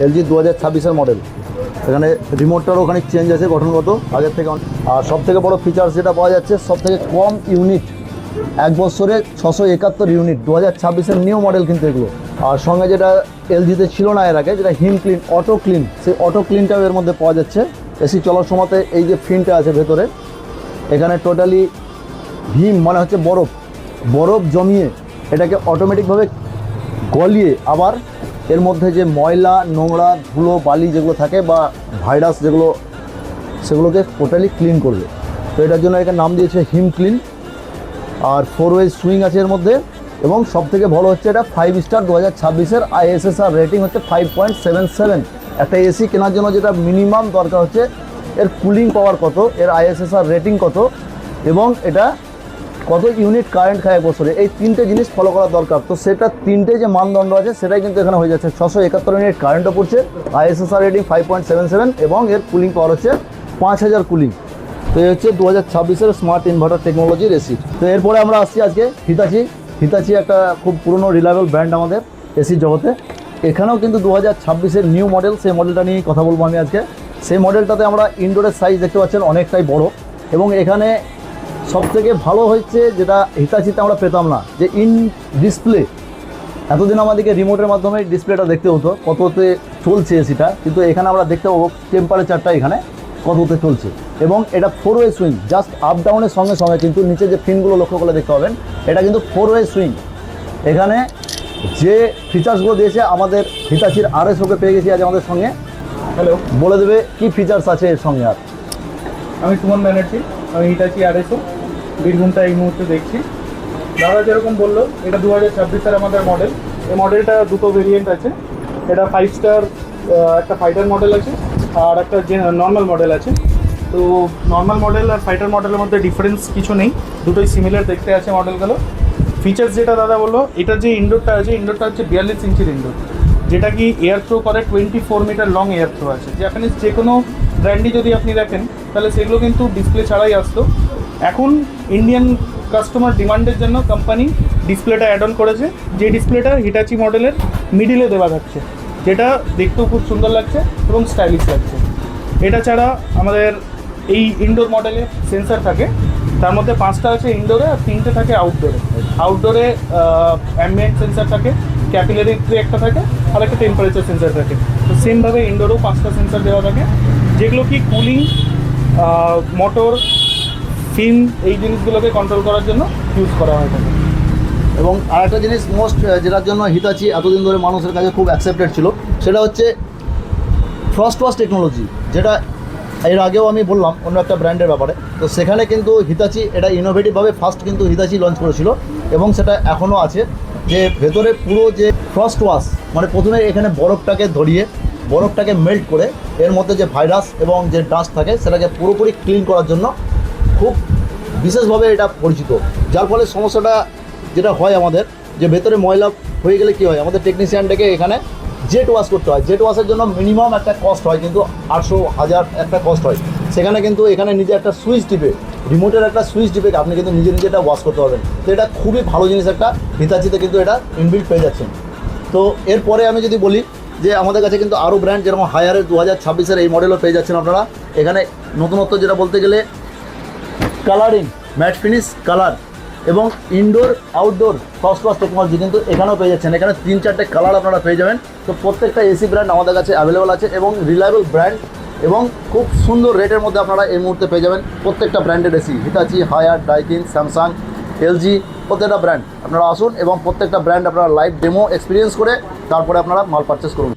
LG 2026-এর model. এখানে রিমোটটারও ওখানে change আছে গঠনগত আগের থেকে। আর সবথেকে বড় ফিচার্স যেটা পাওয়া যাচ্ছে, সবথেকে কম ইউনিট, 1 বছরে 671 ইউনিট, 2026-এর নিউ মডেল কিন্তু এগুলো। আর সঙ্গে যেটা এলজিতে ছিল না এর আগে, যেটা হিম ক্লিন, অটো ক্লিন, সেই অটো ক্লিনটাও এর মধ্যে পাওয়া যাচ্ছে। এসি চলার সময়তে এই যে ফিনটা আছে ভেতরে, এখানে টোটালি হিম মানে হচ্ছে বরফ জমিয়ে এটাকে অটোমেটিকভাবে গলিয়ে আবার এর মধ্যে যে ময়লা নোংরা ধুলো বালি যেগুলো থাকে বা ভাইরাস যেগুলো, সেগুলোকে টোটালি ক্লিন করবে। তো এটার জন্য একে নাম দিয়েছে হিম ক্লিন। আর 4 ওয়ে সুইং আছে এর মধ্যে, এবং সবথেকে ভালো হচ্ছে এটা 5 স্টার 2026-এর ISSR রেটিং হচ্ছে 5.77। একটা এসি কেনার জন্য যেটা মিনিমাম দরকার হচ্ছে এর কুলিং পাওয়ার কত, এর ISSR রেটিং কত, এবং এটা কত ইউনিট কারেন্ট খায় 1 বছরে, এই 3টে জিনিস ফলো করা দরকার। তো সেটা 3টে যে মানদণ্ড আছে সেটাই কিন্তু এখানে হয়ে যাচ্ছে। 671 ইউনিট কারেন্টও পড়ছে, ISSR রেটিং 5.77, এবং এর কুলিং পাওয়ার হচ্ছে 5000 কুলিং। তো এই হচ্ছে 2026-এর স্মার্ট ইনভার্টার টেকনোলজির এসি। তো এরপরে আমরা আসছি আজকে হিতাচি একটা খুব পুরনো রিলায়েবল ব্র্যান্ড আমাদের এসির জগতে। এখানেও কিন্তু 2026-এর নিউ মডেল, সেই মডেলটা নিয়ে কথা বলবো আমি আজকে। সেই মডেলটাতে আমরা ইনডোরের সাইজ দেখতে পাচ্ছেন অনেকটাই বড়, এবং এখানে সবথেকে ভালো হচ্ছে যেটা হিতাচিতে আমরা পেতাম না, যে ইন ডিসপ্লে। এতদিন আমাদেরকে রিমোটের মাধ্যমে ডিসপ্লেটা দেখতে হতো কততে চলছে এসিটা, কিন্তু এখানে আমরা দেখতে পাবো টেম্পারেচারটা এখানে কততে চলছে। এবং এটা 4 ওয়ে সুইং, জাস্ট আপ ডাউনের সঙ্গে সঙ্গে কিন্তু নিচে যে ফিনগুলো লক্ষ্য করে দেখতে পাবেন, এটা কিন্তু 4 ওয়ে সুইং। এখানে যে ফিচার্সগুলো দিয়েছে আমাদের হিতাচির RSOকে পেয়ে গেছি আজ আমাদের সঙ্গে। হ্যালো, বলে দেবে কি ফিচার্স আছে এর সঙ্গে। আর আমি সুমন ব্যানার্জি, আমি হিটাচি RSO বীরভূমটা এই মুহূর্তে দেখছি। দাদা যেরকম বললো, এটা 2026-এর আমাদের মডেল। এই মডেলটা দুটো ভেরিয়েন্ট আছে। এটা 5 স্টার একটা ফাইটার মডেল আছে, আর একটা যে নর্মাল মডেল আছে। তো নর্মাল মডেল আর ফাইটার মডেলের মধ্যে ডিফারেন্স কিছু নেই, দুটোই সিমিলার দেখতে আছে মডেলগুলো। ফিচার্স যেটা দাদা বললো, এটার যে ইনডোরটা আছে, ইনডোরটা হচ্ছে 42 ইঞ্চির ইনডোর, যেটা কি এয়ার থ্রো করে 24 মিটার লং এয়ার থ্রো আছে। জাপানিজ যে কোনো ব্র্যান্ডই যদি আপনি দেখেন তাহলে সেগুলো কিন্তু ডিসপ্লে ছাড়াই আসতো। এখন ইন্ডিয়ান কাস্টমার ডিমান্ডের জন্য কোম্পানি ডিসপ্লেটা অ্যাড অন করেছে, যে ডিসপ্লেটা হিটাচি মডেলের মিডিলে দেওয়া থাকছে, যেটা দেখতেও খুব সুন্দর লাগছে এবং স্টাইলিশ লাগছে। এটা ছাড়া আমাদের এই ইনডোর মডেলে সেন্সার থাকে, তার মধ্যে 5টা আছে ইনডোরে আর 3টে থাকে আউটডোরে। আউটডোরে অ্যাম্বিয়েন্ট সেন্সার থাকে, ক্যাপিলারি একটা থাকে, আর একটা টেম্পারেচার সেন্সার থাকে। তো সেমভাবে ইনডোরেও 5টা সেন্সার দেওয়া থাকে, যেগুলো কি কুলিং, মোটর, ফিন, এই জিনিসগুলোকে কন্ট্রোল করার জন্য ইউজ করা হয়ে থাকে। এবং আরেকটা জিনিস মোস্ট, যেটার জন্য হিতাচি এতদিন ধরে মানুষের কাছে খুব অ্যাকসেপ্টেড ছিল, সেটা হচ্ছে ফ্রস্ট ওয়াশ টেকনোলজি, যেটা এর আগেও আমি বললাম অন্য একটা ব্র্যান্ডের ব্যাপারে। তো সেখানে কিন্তু হিতাচি এটা ইনোভেটিভভাবে ফার্স্ট কিন্তু হিতাচি লঞ্চ করেছিল, এবং সেটা এখনও আছে। যে ভেতরে পুরো যে ফ্রস্ট ওয়াশ, মানে প্রথমে এখানে বরফটাকে ধরিয়ে বরফটাকে মেল্ট করে এর মধ্যে যে ভাইরাস এবং যে ডাস্ট থাকে সেটাকে পুরোপুরি ক্লিন করার জন্য খুব বিশেষভাবে এটা পরিচিত। যার ফলে সমস্যাটা যেটা হয় আমাদের, যে ভেতরে ময়লা হয়ে গেলে কী হয়, আমাদের টেকনিশিয়ানটাকে এখানে জেট ওয়াশ করতে হয়। জেট ওয়াশের জন্য মিনিমাম একটা কস্ট হয়, কিন্তু 800-1000 একটা কস্ট হয়। সেখানে কিন্তু এখানে নিজে একটা সুইচ টিপে, রিমোটের একটা সুইচ টিপে আপনি কিন্তু নিজে এটা ওয়াশ করতে পারবেন। তো এটা খুবই ভালো জিনিস একটা, হিতাচিতে কিন্তু এটা ইনবিল্ট পেয়ে যাচ্ছেন। তো এরপরে আমি যদি বলি যে আমাদের কাছে কিন্তু আরও ব্র্যান্ড, যেরকম হায়ারের 2026-এর এই মডেলও পেয়ে যাচ্ছেন আপনারা। এখানে নতুনত্ব যেটা বলতে গেলে কালারিং, ম্যাট ফিনিশ কালার, এবং indoor outdoor frost wash technology কিন্তু এখানেও পেয়ে যাচ্ছেন। এখানে 3-4টে কালার আপনারা পেয়ে যাবেন। তো প্রত্যেকটা এসি ব্র্যান্ড আমাদের কাছে অ্যাভেলেবল আছে, এবং রিলায়েবল ব্র্যান্ড, এবং খুব সুন্দর রেটের মধ্যে আপনারা এই মুহূর্তে পেয়ে যাবেন প্রত্যেকটা ব্র্যান্ডের AC. Hitachi, Haier, Daikin, Samsung, LG, প্রত্যেকটা ব্র্যান্ড আপনারা আসুন, এবং প্রত্যেকটা ব্র্যান্ড আপনারা লাইভ ডেমো এক্সপিরিয়েন্স করে তারপরে আপনারা মাল পারচেস করুন।